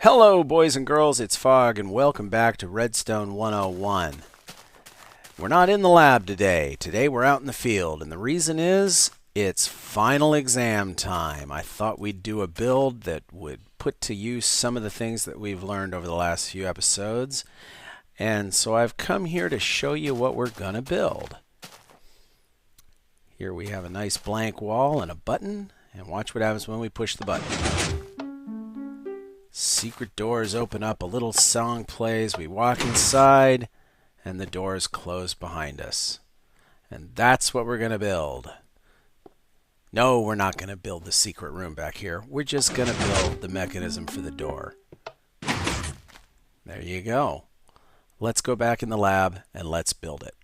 Hello, boys and girls, it's Fog, and welcome back to Redstone 101. We're not in the lab today. Today we're out in the field, and the reason is it's final exam time. I thought we'd do a build that would put to use some of the things that we've learned over the last few episodes, and so I've come here to show you what we're going to build. Here we have a nice blank wall and a button, and watch what happens when we push the button. Secret doors open up, a little song plays, we walk inside, and the doors close behind us. And that's what we're going to build. No, we're not going to build the secret room back here. We're just going to build the mechanism for the door. There you go. Let's go back in the lab and let's build it.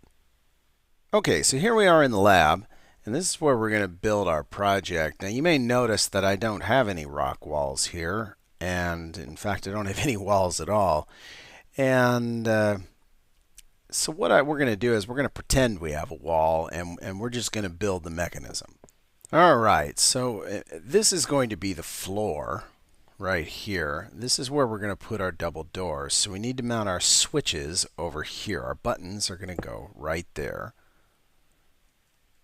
Okay, so here we are in the lab, and this is where we're going to build our project. Now you may notice that I don't have any rock walls here. And in fact, I don't have any walls at all. And so what we're going to do is we're going to pretend we have a wall, and we're just going to build the mechanism. All right, so this is going to be the floor right here. This is where we're going to put our double doors. So we need to mount our switches over here. Our buttons are going to go right there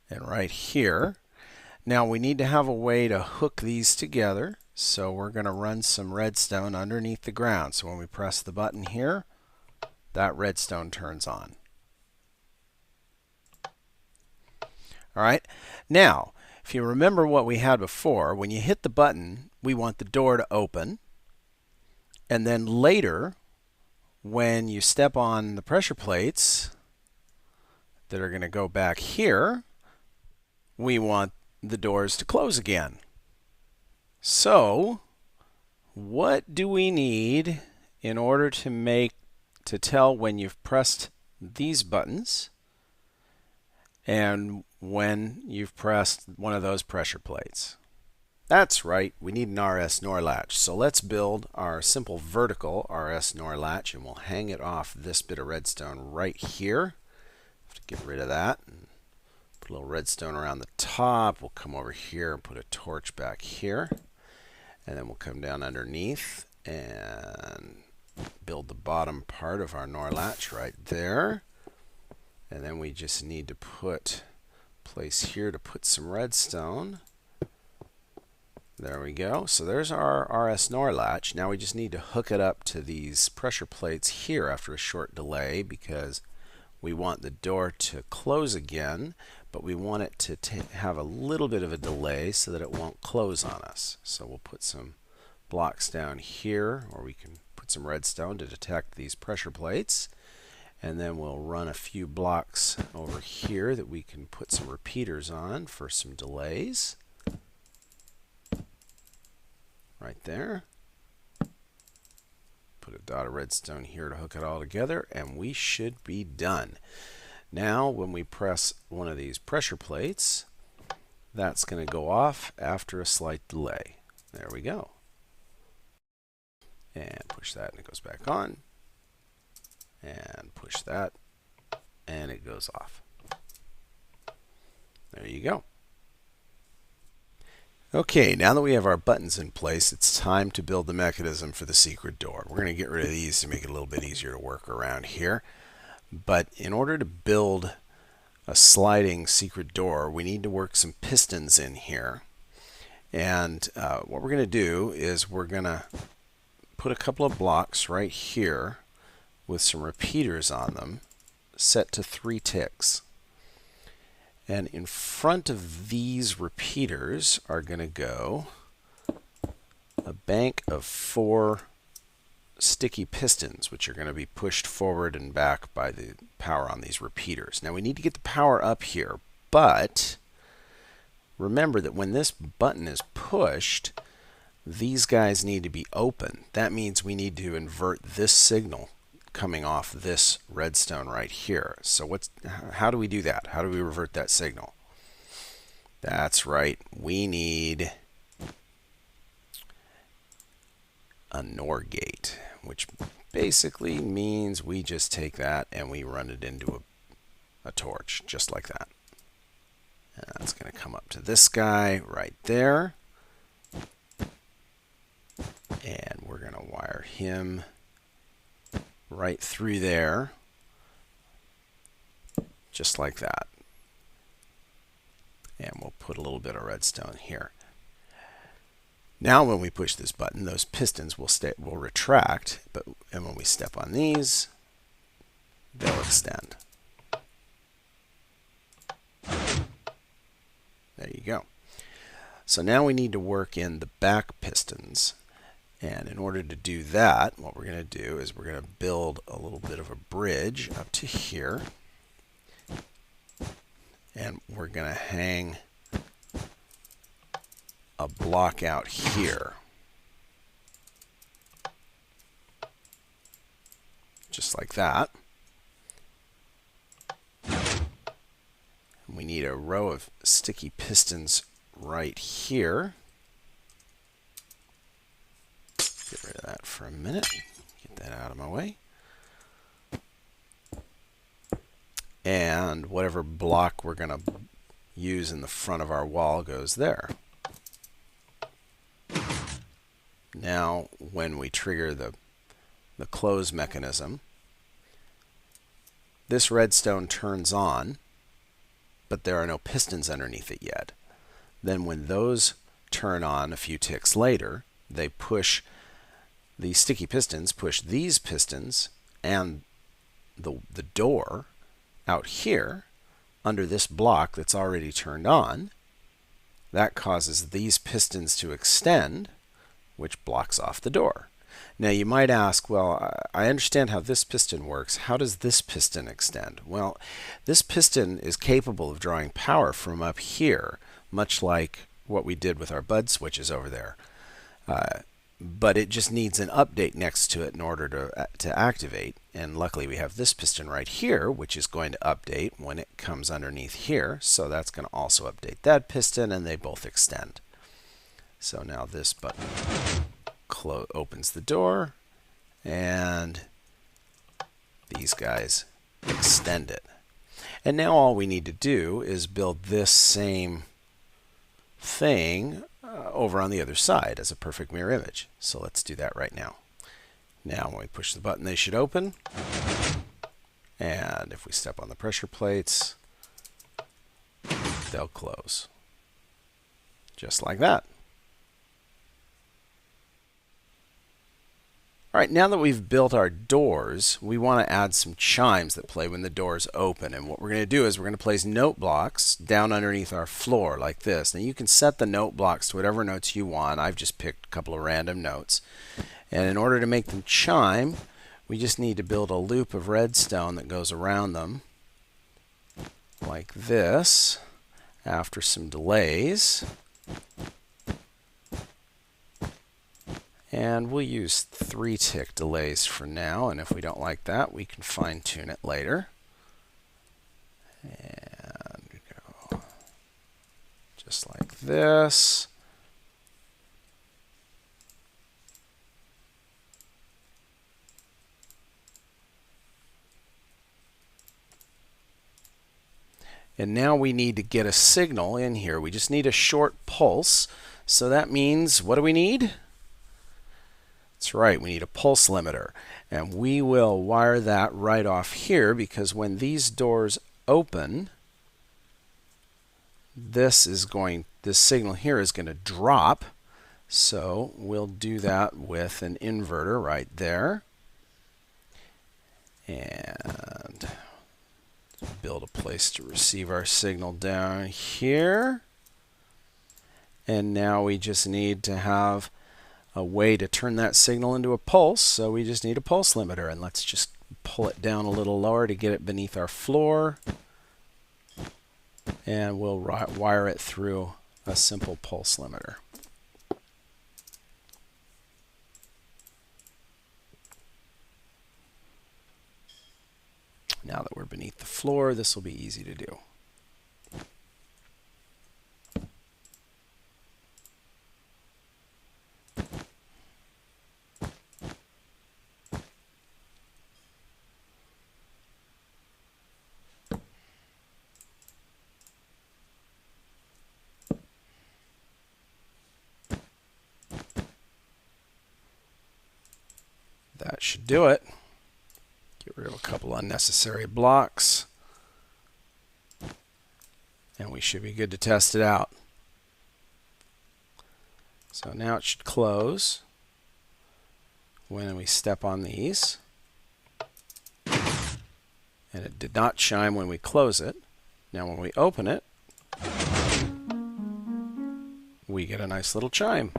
and right here. Now we need to have a way to hook these together. So we're going to run some redstone underneath the ground. So when we press the button here, that redstone turns on. All right. Now, if you remember what we had before, when you hit the button, we want the door to open. And then later, when you step on the pressure plates that are going to go back here, we want the doors to close again. So, what do we need in order to tell when you've pressed these buttons and when you've pressed one of those pressure plates? That's right, we need an RS NOR latch. So let's build our simple vertical RS NOR latch, and we'll hang it off this bit of redstone right here. Have to get rid of that. Put a little redstone around the top. We'll come over here and put a torch back here. And then we'll come down underneath and build the bottom part of our NOR latch right there. And then we just need to place here to put some redstone. There we go. So there's our RS NOR latch. Now we just need to hook it up to these pressure plates here after a short delay, because we want the door to close again, but we want it to have a little bit of a delay so that it won't close on us. So we'll put some blocks down here, or we can put some redstone to detect these pressure plates. And then we'll run a few blocks over here that we can put some repeaters on for some delays. Right there. Put a dot of redstone here to hook it all together, and we should be done. Now, when we press one of these pressure plates, that's going to go off after a slight delay. There we go. And push that, and it goes back on. And push that, and it goes off. There you go. Okay, now that we have our buttons in place, it's time to build the mechanism for the secret door. We're going to get rid of these to make it a little bit easier to work around here. But in order to build a sliding secret door, we need to work some pistons in here. And what we're going to do is we're going to put a couple of blocks right here with some repeaters on them, set to 3 ticks. And in front of these repeaters are going to go a bank of 4 sticky pistons, which are going to be pushed forward and back by the power on these repeaters. Now we need to get the power up here, but remember that when this button is pushed, these guys need to be open. That means we need to invert this signal coming off this redstone right here. So how do we do that? How do we revert that signal? That's right. We need a NOR gate, which basically means we just take that and we run it into a torch, just like that. And that's going to come up to this guy right there. And we're going to wire him right through there, just like that. And we'll put a little bit of redstone here. Now when we push this button, those pistons will retract, and when we step on these, they'll extend. There you go. So now we need to work in the back pistons. And in order to do that, what we're going to do is we're going to build a little bit of a bridge up to here. And we're going to hang a block out here. Just like that. And we need a row of sticky pistons right here. Get rid of that for a minute. Get that out of my way. And whatever block we're going to use in the front of our wall goes there. Now, when we trigger the close mechanism, this redstone turns on, but there are no pistons underneath it yet. Then when those turn on a few ticks later, they push the sticky pistons, push these pistons and the door out here under this block that's already turned on. That causes these pistons to extend, which blocks off the door. Now you might ask, well, I understand how this piston works. How does this piston extend? Well, this piston is capable of drawing power from up here, much like what we did with our bud switches over there. But it just needs an update next to it in order to activate. And luckily we have this piston right here, which is going to update when it comes underneath here. So that's going to also update that piston, and they both extend. So now this button opens the door, and these guys extend it. And now all we need to do is build this same thing over on the other side as a perfect mirror image. So let's do that right now. Now when we push the button, they should open. And if we step on the pressure plates, they'll close. Just like that. All right, now that we've built our doors, we want to add some chimes that play when the doors open. And what we're going to do is we're going to place note blocks down underneath our floor like this. Now you can set the note blocks to whatever notes you want. I've just picked a couple of random notes. And in order to make them chime, we just need to build a loop of redstone that goes around them like this after some delays. And we'll use 3-tick delays for now, and if we don't like that, we can fine-tune it later. And go just like this. And now we need to get a signal in here. We just need a short pulse. So that means, what do we need? That's right, we need a pulse limiter. And we will wire that right off here, because when these doors open, this signal here is going to drop. So we'll do that with an inverter right there. And build a place to receive our signal down here. And now we just need to have a way to turn that signal into a pulse, so we just need a pulse limiter. And let's just pull it down a little lower to get it beneath our floor. And we'll wire it through a simple pulse limiter. beneath the floor, this will be easy to do. That should do it. Get rid of a couple unnecessary blocks. And we should be good to test it out. So now it should close when we step on these. And it did not chime when we close it. Now when we open it, we get a nice little chime.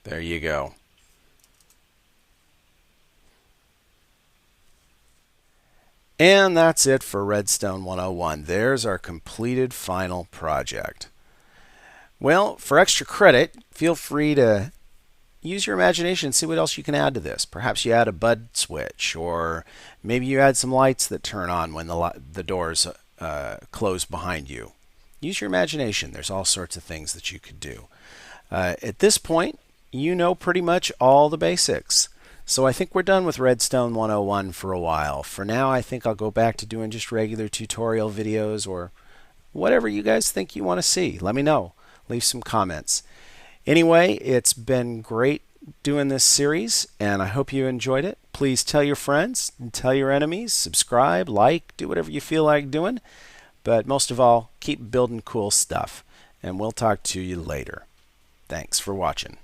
There you go. And that's it for Redstone 101. There's our completed final project. Well, for extra credit, feel free to use your imagination and see what else you can add to this. Perhaps you add a bud switch, or maybe you add some lights that turn on when the doors close behind you. Use your imagination. There's all sorts of things that you could do. At this point, you know pretty much all the basics. So I think we're done with Redstone 101 for a while. For now, I think I'll go back to doing just regular tutorial videos or whatever you guys think you want to see. Let me know. Leave some comments. Anyway, it's been great doing this series, and I hope you enjoyed it. Please tell your friends and tell your enemies. Subscribe, like, do whatever you feel like doing. But most of all, keep building cool stuff. And we'll talk to you later. Thanks for watching.